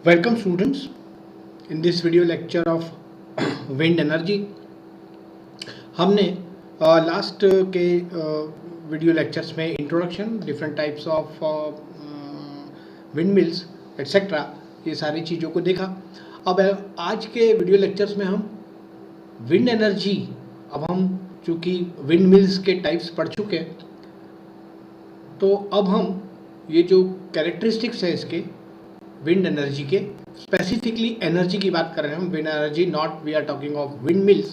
Welcome students in this video lecture of wind energy. हमने last के video lectures में introduction, different types of wind mills etcetera, ये सारी चीज़ों को देखा. अब आज के वीडियो लेक्चर्स में हम विंड एनर्जी, अब हम चूँकि विंड मिल्स के टाइप्स पढ़ चुके हैं, तो अब हम ये जो कैरेक्टरिस्टिक्स है इसके विंड एनर्जी के, स्पेसिफिकली एनर्जी की बात कर रहे हैं हम, wind energy, not we are talking of wind mills,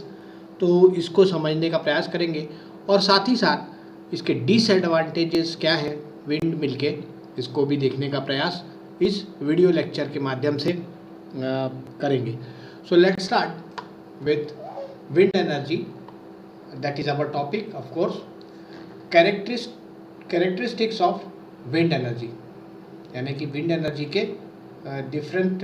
तो इसको समझने का प्रयास करेंगे और साथ ही साथ इसके डिसएडवांटेजेस क्या हैं विंड मिल के, इसको भी देखने का प्रयास इस वीडियो लेक्चर के माध्यम से करेंगे. So let's start with wind energy, that is our topic of course. Characteristics of wind energy, यानी कि विंड एनर्जी के डिफरेंट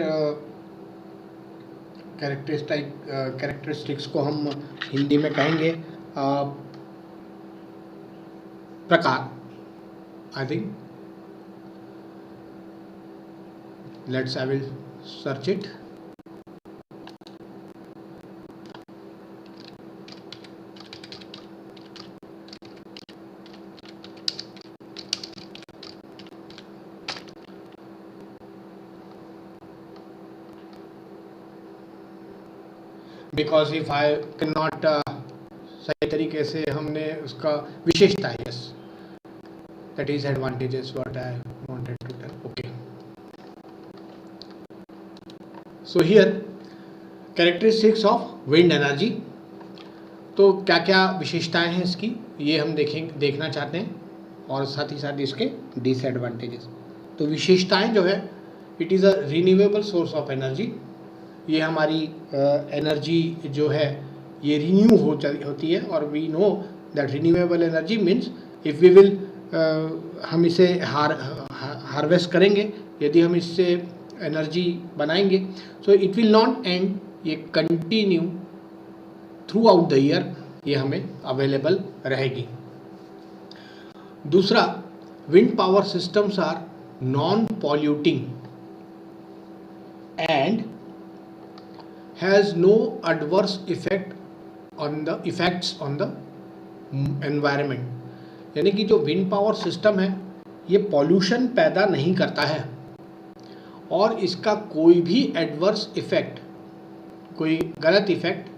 कैरेक्टरिस्टिक्स को हम हिंदी में कहेंगे प्रकार. I think I will search it. Because if I can not सही तरीके से हमने उसका विशेषता है, yes, that is advantages what I wanted to tell. Okay, so here characteristics of wind energy. तो क्या क्या विशेषताएं हैं इसकी, ये हम देखना चाहते हैं और साथ ही साथ इसके डिसएडवांटेजेस. तो विशेषताएं जो है, it is a renewable source of energy. ये हमारी एनर्जी जो है ये रिन्यू होती है, और we know that renewable energy means if we will, हम इसे हार्वेस्ट करेंगे, यदि हम इससे एनर्जी बनाएंगे, so it will not end, ये continue throughout the year ये हमें अवेलेबल रहेगी. दूसरा, wind power systems are non polluting and has no adverse effects on the environment. यानी कि जो विंड पावर सिस्टम है ये पॉल्यूशन पैदा नहीं करता है और इसका कोई भी एडवर्स इफेक्ट, कोई गलत इफेक्ट,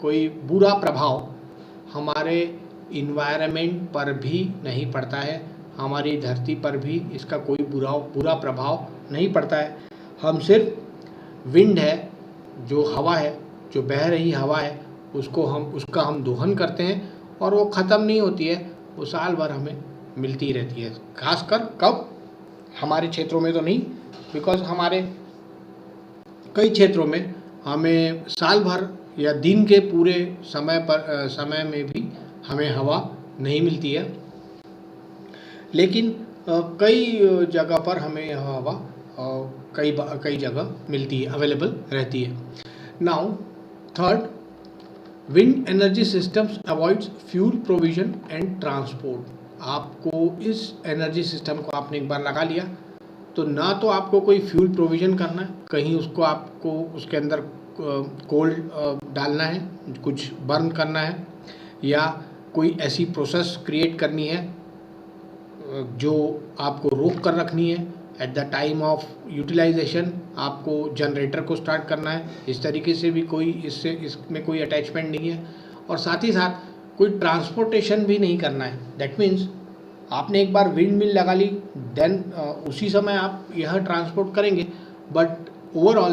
कोई बुरा प्रभाव हमारे इन्वायरमेंट पर भी नहीं पड़ता है, हमारी धरती पर भी इसका कोई बुरा प्रभाव नहीं पड़ता है. हम सिर्फ विंड है, जो हवा है, जो बह रही हवा है, उसका हम दोहन करते हैं और वो ख़त्म नहीं होती है, वो साल भर हमें मिलती रहती है. खासकर कब, हमारे क्षेत्रों में तो नहीं, बिकॉज हमारे कई क्षेत्रों में हमें साल भर या दिन के पूरे समय में भी हमें हवा नहीं मिलती है, लेकिन कई जगह पर हमें हवा कई जगह मिलती है, अवेलेबल रहती है. Now third, wind energy systems avoids fuel provision and transport. आपको इस एनर्जी सिस्टम को आपने एक बार लगा लिया तो ना तो आपको कोई फ्यूल प्रोविजन करना है, कहीं आपको उसके अंदर कोल डालना है, कुछ बर्न करना है, या कोई ऐसी प्रोसेस क्रिएट करनी है जो आपको रोक कर रखनी है. At the time of utilization आपको जनरेटर को स्टार्ट करना है. इस तरीके से भी इसमें कोई अटैचमेंट नहीं है, और साथ ही साथ कोई ट्रांसपोर्टेशन भी नहीं करना है. दैट मीन्स आपने एक बार विंड मिल लगा ली, देन उसी समय आप यह ट्रांसपोर्ट करेंगे, बट ओवरऑल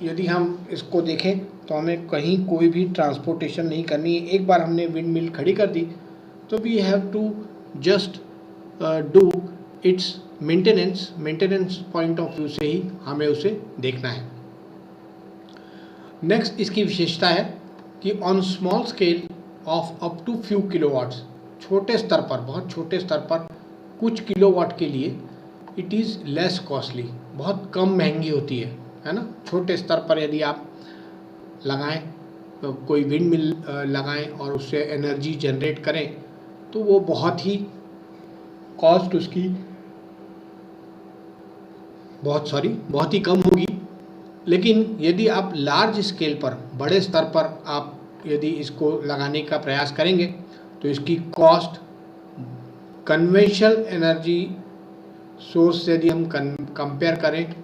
यदि हम इसको देखें तो हमें कहीं कोई भी ट्रांसपोर्टेशन नहीं करनी है. एक बार हमने विंड मिल खड़ी कर दी तो we have to just do its maintenance point of view से ही हमें उसे देखना है. नेक्स्ट इसकी विशेषता है कि on small scale of up to few kilowatts, छोटे स्तर पर, बहुत छोटे स्तर पर कुछ किलोवाट के लिए इट इज़ लेस कॉस्टली, बहुत कम महंगी होती है ना. छोटे स्तर पर यदि आप लगाएं, तो कोई विंड मिल लगाएं और उससे एनर्जी जनरेट करें, तो वो बहुत ही कॉस्ट उसकी बहुत ही कम होगी। लेकिन यदि आप लार्ज स्केल पर, बड़े स्तर पर आप यदि इसको लगाने का प्रयास करेंगे तो इसकी कॉस्ट कन्वेंशनल एनर्जी सोर्स से यदि हम कंपेयर करें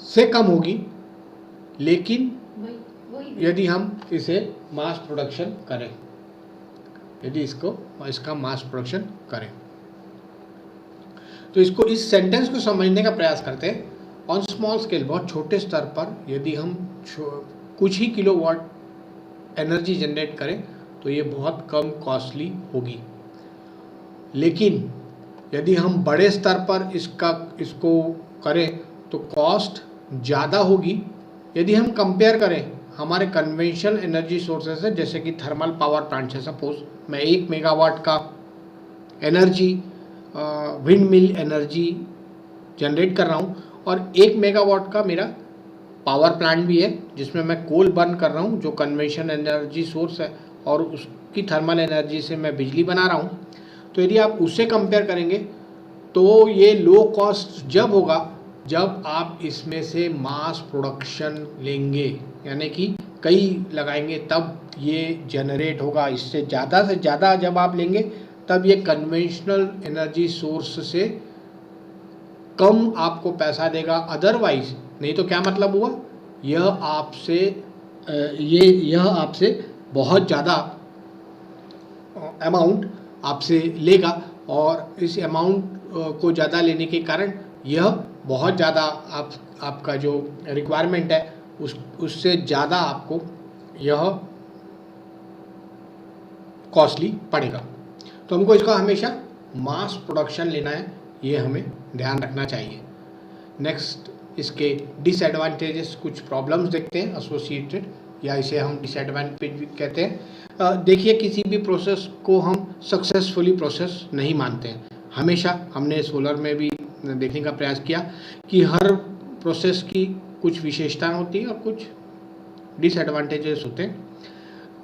से कम होगी। लेकिन यदि हम इसे मास प्रोडक्शन करें, यदि इसका मास प्रोडक्शन करें, तो इसको, इस सेंटेंस को समझने का प्रयास करते हैं। ऑन स्मॉल स्केल, बहुत छोटे स्तर पर यदि हम कुछ ही किलोवाट एनर्जी जनरेट करें तो ये बहुत कम कॉस्टली होगी। लेकिन यदि हम बड़े स्तर पर इसको करें तो कॉस्ट ज़्यादा होगी। यदि हम कंपेयर करें हमारे कन्वेंशनल एनर्जी सोर्सेस है, जैसे कि थर्मल पावर प्लांट है, सपोज मैं 1 मेगावाट का energy wind mill energy generate कर रहा हूँ और 1 मेगावाट का मेरा पावर प्लांट भी है जिसमें मैं कोल बर्न कर रहा हूँ जो कन्वेंशनल एनर्जी सोर्स है, और उसकी थर्मल एनर्जी से मैं बिजली बना रहा हूँ। तो यदि आप उससे कंपेयर करेंगे तो ये लो कॉस्ट जब होगा जब आप इसमें से मास प्रोडक्शन लेंगे, यानी कि कई लगाएंगे तब ये जनरेट होगा। इससे ज़्यादा जब आप लेंगे तब ये कन्वेंशनल एनर्जी सोर्स से कम आपको पैसा देगा। अदरवाइज नहीं तो क्या मतलब हुआ, यह आपसे बहुत ज़्यादा अमाउंट आपसे लेगा, और इस अमाउंट को ज़्यादा लेने के कारण यह बहुत ज़्यादा आपका जो रिक्वायरमेंट है उससे ज़्यादा आपको यह कॉस्टली पड़ेगा। तो हमको इसका हमेशा मास प्रोडक्शन लेना है, ये हमें ध्यान रखना चाहिए। नेक्स्ट, इसके डिसएडवांटेजेस, कुछ प्रॉब्लम्स देखते हैं एसोसिएटेड, या इसे हम डिसएडवांटेज भी कहते हैं। देखिए, किसी भी प्रोसेस को हम सक्सेसफुली प्रोसेस नहीं मानते हैं। हमेशा हमने सोलर में भी देखने का प्रयास किया कि हर प्रोसेस की कुछ विशेषताएं होती हैं और कुछ डिसएडवांटेजेस होते हैं,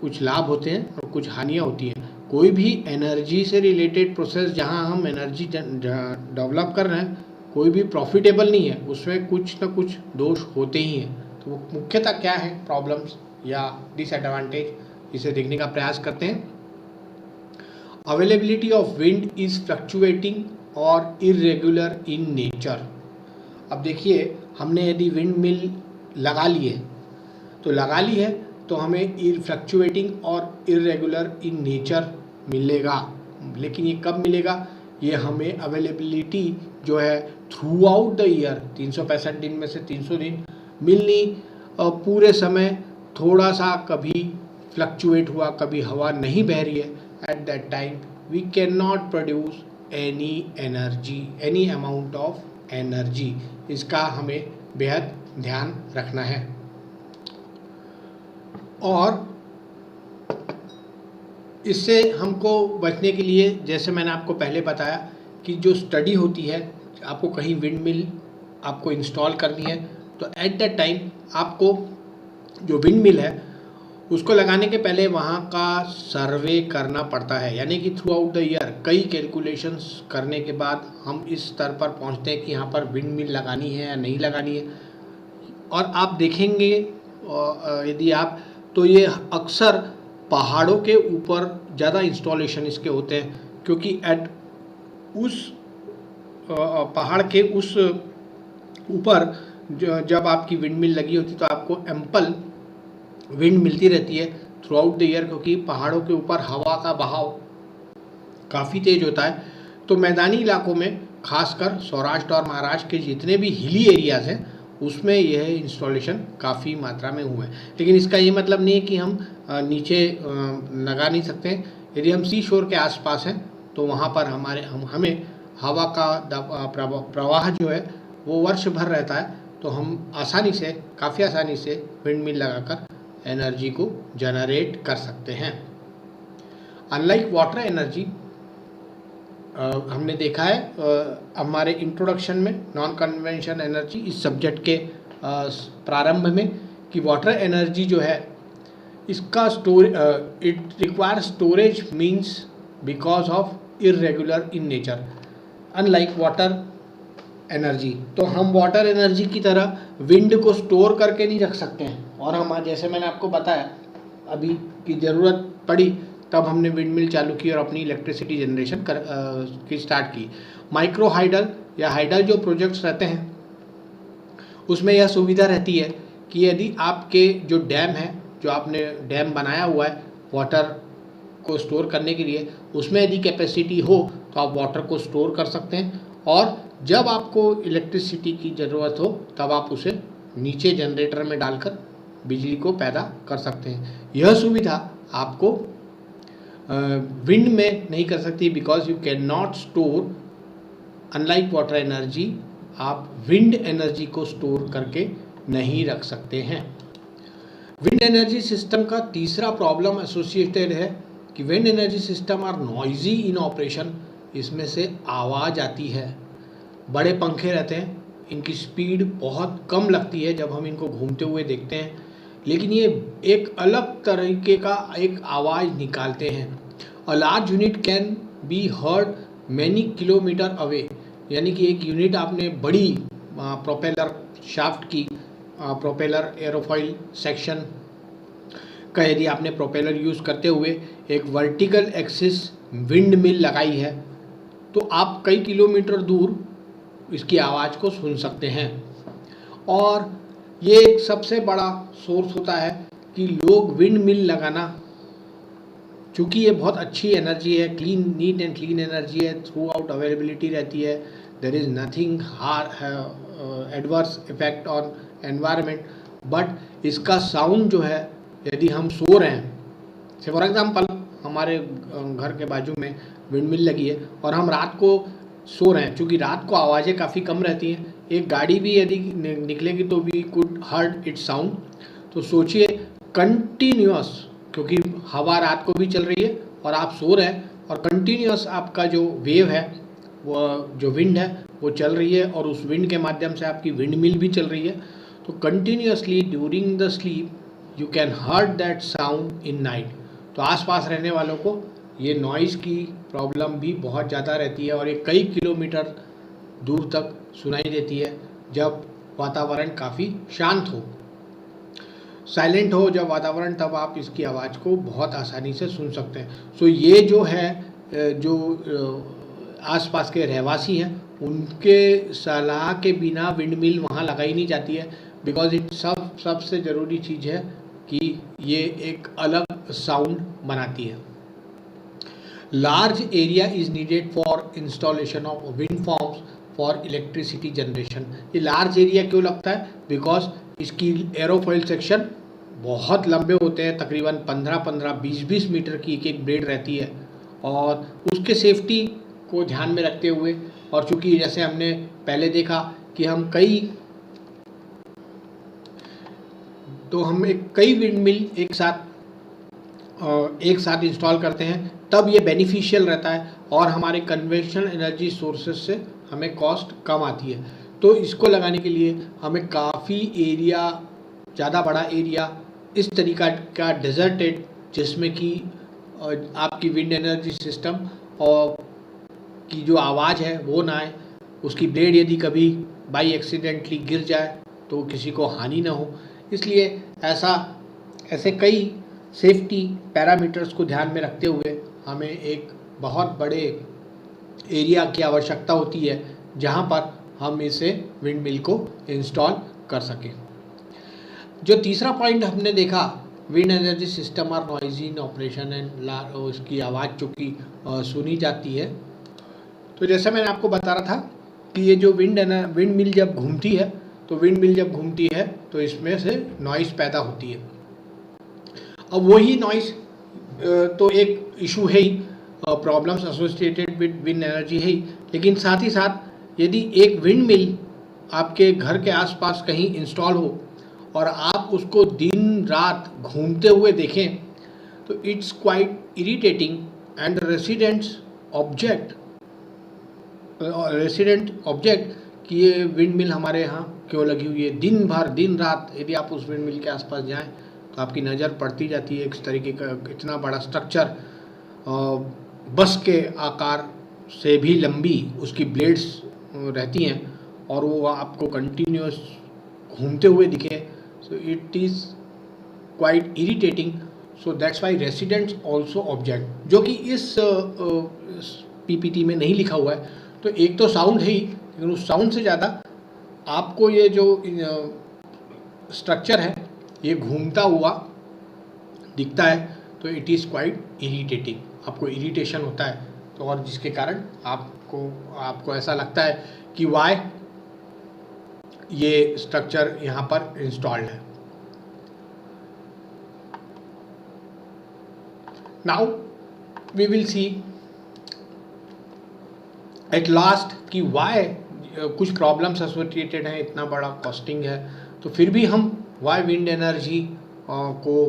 कुछ लाभ होते हैं और कुछ हानियाँ होती हैं। कोई भी एनर्जी से रिलेटेड प्रोसेस जहां हम एनर्जी डेवलप कर रहे हैं, कोई भी प्रॉफिटेबल नहीं है, उसमें कुछ ना कुछ दोष होते ही हैं। तो वो मुख्यतः क्या है प्रॉब्लम्स या डिसएडवांटेज, इसे देखने का प्रयास करते हैं। Availability of wind is fluctuating और इरेगुलर इन नेचर। अब देखिए, हमने यदि विंड मिल लगा ली है तो हमें फ्लक्चुएटिंग और इरेगुलर इन नेचर मिलेगा। लेकिन ये कब मिलेगा, ये हमें अवेलेबिलिटी जो है थ्रू आउट द ईयर, 365 दिन में से 300 दिन मिलनी, पूरे समय थोड़ा सा कभी फ्लक्चुएट हुआ, कभी हवा नहीं बह रही है, at that time we can not produce any amount of energy. इसका हमें बेहद ध्यान रखना है। और इससे हमको बचने के लिए, जैसे मैंने आपको पहले बताया कि जो स्टडी होती है, आपको कहीं विंड मिल आपको इंस्टॉल करनी है तो एट दैट टाइम आपको जो विंड मिल है उसको लगाने के पहले वहाँ का सर्वे करना पड़ता है। यानी कि थ्रू आउट द ईयर कई कैलकुलेशंस करने के बाद हम इस स्तर पर पहुँचते हैं कि यहाँ पर विंड मिल लगानी है या नहीं लगानी है। और आप देखेंगे यदि आप, तो ये अक्सर पहाड़ों के ऊपर ज़्यादा इंस्टॉलेशन इसके होते हैं, क्योंकि उस पहाड़ के उस ऊपर जब आपकी विंड मिल लगी होती तो आपको एम्पल विंड मिलती रहती है थ्रू आउट द ईयर, क्योंकि पहाड़ों के ऊपर हवा का बहाव काफ़ी तेज़ होता है। तो मैदानी इलाकों में, खासकर सौराष्ट्र और महाराष्ट्र के जितने भी हिली एरियाज़ हैं उसमें यह इंस्टॉलेशन काफ़ी मात्रा में हुआ है। लेकिन इसका ये मतलब नहीं है कि हम नीचे लगा नहीं सकते। यदि हम सी शोर के आसपास हैं तो वहाँ पर हमें हवा का प्रवाह जो है वो वर्ष भर रहता है, तो हम काफ़ी आसानी से विंड मिल लगाकर एनर्जी को जनरेट कर सकते हैं। अनलाइक वाटर एनर्जी, हमने देखा है हमारे इंट्रोडक्शन में नॉन कन्वेंशनल एनर्जी इस सब्जेक्ट के प्रारंभ में, कि वाटर एनर्जी जो है इसका it require storage means because of irregular in nature. Unlike water energy, तो हम वाटर एनर्जी की तरह विंड को स्टोर करके नहीं रख सकते हैं। और हम जैसे मैंने आपको बताया अभी की ज़रूरत पड़ी तब हमने विंड मिल चालू की और अपनी इलेक्ट्रिसिटी जनरेशन की स्टार्ट की। माइक्रो हाइडल या हाइडल जो प्रोजेक्ट्स रहते हैं उसमें यह सुविधा रहती है कि यदि आपके जो डैम है, जो आपने डैम बनाया हुआ है वाटर को स्टोर करने के लिए, उसमें यदि कैपेसिटी हो तो आप वाटर को स्टोर कर सकते हैं और जब आपको इलेक्ट्रिसिटी की ज़रूरत हो तब आप उसे नीचे जनरेटर में डालकर बिजली को पैदा कर सकते हैं। यह सुविधा आपको विंड में नहीं कर सकती, because you can not store, unlike water energy आप विंड एनर्जी को स्टोर करके नहीं रख सकते हैं। विंड एनर्जी सिस्टम का तीसरा प्रॉब्लम एसोसिएटेड है कि wind energy system are noisy in operation. इसमें से आवाज़ आती है, बड़े पंखे रहते हैं, इनकी स्पीड बहुत कम लगती है जब हम इनको घूमते हुए देखते हैं, लेकिन ये एक अलग तरीके का एक आवाज़ निकालते हैं। A large unit can be heard many kilometre away, यानी कि एक यूनिट आपने बड़ी प्रोपेलर शाफ्ट की, प्रोपेलर एरोफॉइल सेक्शन का यदि आपने प्रोपेलर यूज़ करते हुए एक वर्टिकल एक्सिस विंड मिल लगाई है तो आप कई किलोमीटर दूर इसकी आवाज़ को सुन सकते हैं। और ये एक सबसे बड़ा सोर्स होता है कि लोग विंड मिल लगाना, चूँकि ये बहुत अच्छी एनर्जी है, clean, neat and clean energy है, थ्रू आउट अवेलेबिलिटी रहती है, there is nothing adverse effect on environment, but इसका साउंड जो है, यदि हम सो रहे हैं, से फॉर एग्जांपल हमारे घर के बाजू में विंड मिल लगी है और हम रात को सो रहे हैं, चूँकि रात को आवाज़ें काफ़ी कम रहती हैं, एक गाड़ी भी यदि निकलेगी तो we could heard it sound. तो सोचिए कंटिन्यूअस, क्योंकि हवा रात को भी चल रही है और आप सो रहे हैं और कंटिन्यूअस आपका जो वेव है, वो जो विंड है वो चल रही है और उस विंड के माध्यम से आपकी विंड मिल भी चल रही है। तो continuously during the sleep you can heard that sound in night. तो आसपास रहने वालों को ये नॉइज़ की प्रॉब्लम भी बहुत ज़्यादा रहती है और ये कई किलोमीटर दूर तक सुनाई देती है जब वातावरण काफ़ी शांत हो, साइलेंट हो जब वातावरण, तब आप इसकी आवाज़ को बहुत आसानी से सुन सकते हैं। सो ये जो है, जो आसपास के रहवासी हैं उनके सलाह के बिना विंड मिल वहाँ लगाई नहीं जाती है, बिकॉज इट सबसे ज़रूरी चीज़ है कि ये एक अलग साउंड बनाती है। Large area is needed for installation of wind farms for electricity generation. ये लार्ज एरिया क्यों लगता है? बिकॉज इसकी एरोफॉइल सेक्शन बहुत लंबे होते हैं, तकरीबन 15-15, 20-20 मीटर की एक एक ब्लेड रहती है और उसके सेफ्टी को ध्यान में रखते हुए, और चूँकि जैसे हमने पहले देखा कि हम कई विंड मिल एक साथ इंस्टॉल करते हैं, तब ये बेनिफिशियल रहता है और हमारे कन्वेंशनल एनर्जी सोर्सेज से हमें कॉस्ट कम आती है। तो इसको लगाने के लिए हमें काफ़ी एरिया, ज़्यादा बड़ा एरिया, इस तरीका का डेजर्टेड, जिसमें कि आपकी विंड एनर्जी सिस्टम और की जो आवाज़ है वो ना आए, उसकी ब्लेड यदि कभी बाई एक्सीडेंटली गिर जाए तो किसी को हानि ना हो। इसलिए ऐसे कई सेफ्टी पैरामीटर्स को ध्यान में रखते हुए हमें एक बहुत बड़े एरिया की आवश्यकता होती है जहां पर हम इसे विंड मिल को इंस्टॉल कर सकें। जो तीसरा पॉइंट हमने देखा, wind energy system are noisy in operation and उसकी आवाज़ चूँकि सुनी जाती है। तो जैसे मैंने आपको बता रहा था कि ये जो विंड मिल जब घूमती है तो इसमें से नॉइज़ पैदा होती है। अब वही नॉइज़ तो एक इशू है ही, problems associated with wind energy है ही, लेकिन साथ ही साथ यदि एक विंड मिल आपके घर के आसपास कहीं इंस्टॉल हो और आप उसको दिन रात घूमते हुए देखें तो it's quite irritating and resident object कि ये विंड मिल हमारे यहाँ क्यों लगी हुई है। दिन भर दिन रात यदि आप उस विंड मिल के आसपास जाएं तो आपकी नज़र पड़ती जाती है। इस तरीके का इतना बड़ा स्ट्रक्चर, बस के आकार से भी लंबी उसकी ब्लेड्स रहती हैं और वो आपको कंटिन्यूस घूमते हुए दिखे, so it is quite irritating. So that's why residents also object, जो कि इस पीपीटी में नहीं लिखा हुआ है. तो एक तो साउंड है ही, लेकिन उस साउंड से ज़्यादा आपको ये जो स्ट्रक्चर है ये घूमता हुआ दिखता है, तो इट इज़ क्वाइट इरिटेटिंग. आपको इरिटेशन होता है, तो और जिसके कारण आपको ऐसा लगता है कि वाई ये स्ट्रक्चर यहाँ पर इंस्टॉल्ड है. Now we will see at last कि वाई कुछ प्रॉब्लम्स एसोसिएटेड हैं, इतना बड़ा कॉस्टिंग है, तो फिर भी हम वाई विंड एनर्जी को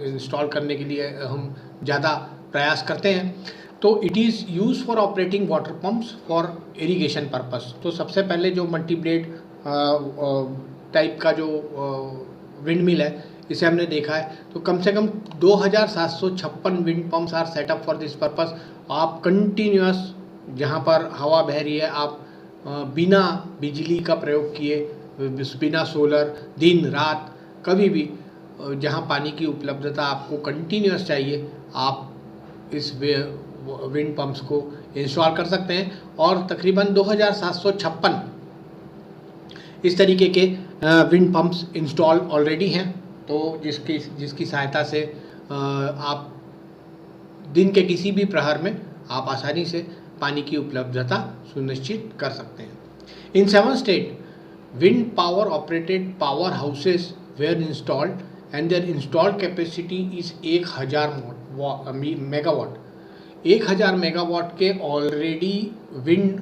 इंस्टॉल करने के लिए हम ज़्यादा प्रयास करते हैं. तो it is use for operating water pumps for irrigation purpose. तो सबसे पहले जो मल्टी ब्लेड टाइप का जो विंड मिल है, इसे हमने देखा है. तो कम से कम 2756 wind pumps are set up for this purpose. आप कंटिन्यूस जहाँ पर हवा बह रही है, आप बिना बिजली का प्रयोग किए, बिना सोलर, दिन रात कभी भी जहाँ पानी की उपलब्धता आपको कंटिन्यूस चाहिए, आप इस विंड पम्प्स को इंस्टॉल कर सकते हैं. और तकरीबन 2756 इस तरीके के विंड पम्प्स इंस्टॉल ऑलरेडी हैं. तो जिसकी सहायता से आप दिन के किसी भी प्रहर में आप आसानी से पानी की उपलब्धता सुनिश्चित कर सकते हैं. In 7 state wind power operated power houses were installed and there installed capacity is 1000 megawatt. 1000 megawatt के ऑलरेडी विंड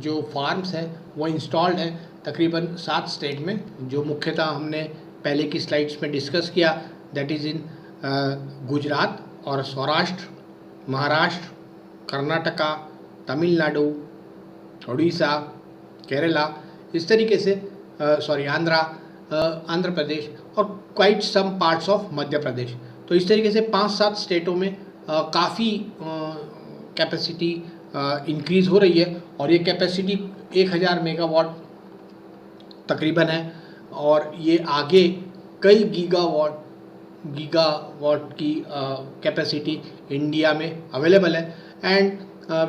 जो फार्म्स हैं वो इंस्टॉल्ड हैं तकरीबन 7 स्टेट में, जो मुख्यतः हमने पहले की स्लाइड्स में डिस्कस किया. दैट इज़ इन गुजरात और सौराष्ट्र, महाराष्ट्र, कर्नाटका, तमिलनाडु, उड़ीसा, केरला, इस तरीके से आंध्र प्रदेश और quite some parts of Madhya Pradesh. तो इस तरीके से 5-7 स्टेटों में काफ़ी कैपेसिटी इंक्रीज़ हो रही है. और ये कैपेसिटी 1000 मेगावाट तकरीबन है, और ये आगे कई गीगावाट की कैपेसिटी इंडिया में अवेलेबल है. And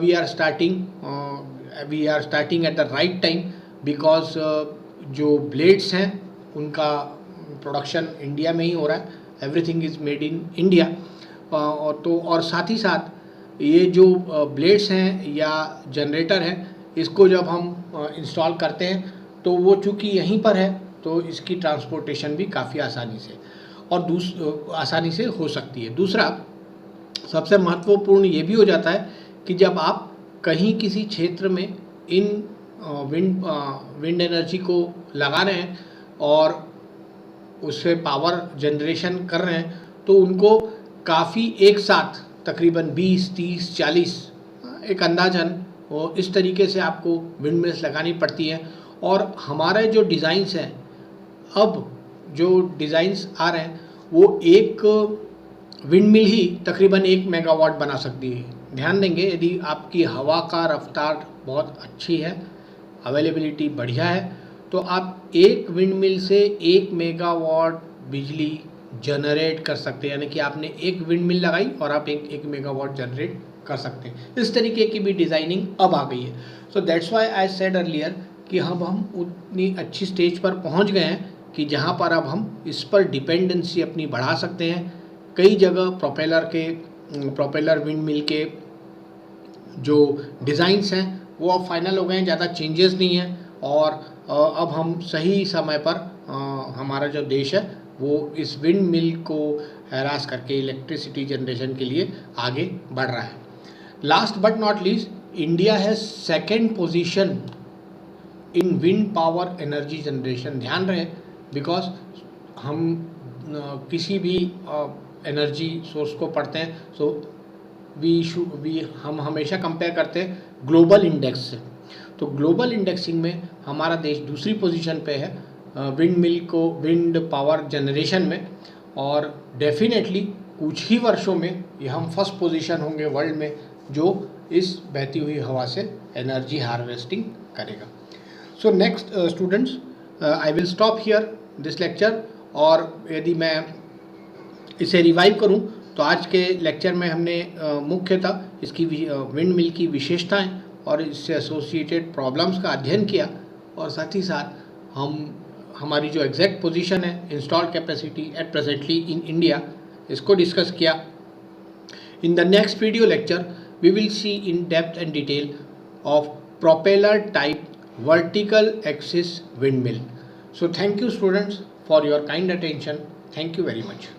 we are starting at the right time, because जो ब्लेड्स हैं उनका प्रोडक्शन इंडिया में ही हो रहा है. Everything is made in India. और साथ ही साथ ये जो ब्लेड्स हैं या जनरेटर हैं, इसको जब हम इंस्टॉल करते हैं तो वो चूँकि यहीं पर है, तो इसकी ट्रांसपोर्टेशन भी काफ़ी आसानी से हो सकती है. दूसरा सबसे महत्वपूर्ण ये भी हो जाता है कि जब आप कहीं किसी क्षेत्र में इन विंड एनर्जी को लगा रहे हैं और उससे पावर जनरेशन कर रहे हैं, तो उनको काफ़ी एक साथ तकरीबन 20, 30, 40 एक अंदाजन वो इस तरीके से आपको विंड मिल्स लगानी पड़ती हैं. और हमारे जो डिज़ाइंस हैं, अब जो डिज़ाइंस आ रहे हैं, वो एक विंड मिल ही तकरीबन 1 मेगावाट बना सकती है. ध्यान देंगे, यदि आपकी हवा का रफ्तार बहुत अच्छी है, अवेलेबिलिटी बढ़िया है, तो आप एक विंड मिल से 1 मेगावाट बिजली जनरेट कर सकते हैं. यानी कि आपने एक विंड मिल लगाई और आप एक मेगावाट जनरेट कर सकते हैं. इस तरीके की भी डिज़ाइनिंग अब आ गई है. So that's why I said earlier कि हम उतनी अच्छी स्टेज पर पहुंच गए हैं कि जहां पर अब हम इस पर डिपेंडेंसी अपनी बढ़ा सकते हैं. कई जगह प्रोपेलर विंड मिल के जो डिज़ाइंस हैं वो अब फाइनल हो गए हैं, ज़्यादा चेंजेस नहीं हैं. और अब हम सही समय पर हमारा जो देश है वो इस विंड मिल को हैरास करके इलेक्ट्रिसिटी जनरेशन के लिए आगे बढ़ रहा है. Last but not least, India has second position in wind power energy generation. ध्यान रहे, बिकॉज हम किसी भी एनर्जी सोर्स को पढ़ते हैं, सो हम हमेशा कंपेयर करते हैं ग्लोबल इंडेक्स से. तो ग्लोबल इंडेक्सिंग में हमारा देश दूसरी पोजीशन पे है विंड पावर जनरेशन में. और डेफिनेटली कुछ ही वर्षों में ये हम फर्स्ट पोजीशन होंगे वर्ल्ड में जो इस बहती हुई हवा से एनर्जी हार्वेस्टिंग करेगा. So next students, I will stop here this lecture. और यदि मैं इसे रिवाइव करूं तो आज के लेक्चर में हमने मुख्यतः इसकी विंड मिल की विशेषताएं और इससे एसोसिएटेड प्रॉब्लम्स का अध्ययन किया, और साथ ही साथ हमारी जो एग्जैक्ट पोजीशन है installed capacity at presently in India, इसको डिस्कस किया। In the next video lecture we will see in depth and detail of propeller type vertical axis windmill. So thank you students for your kind attention. Thank you very much.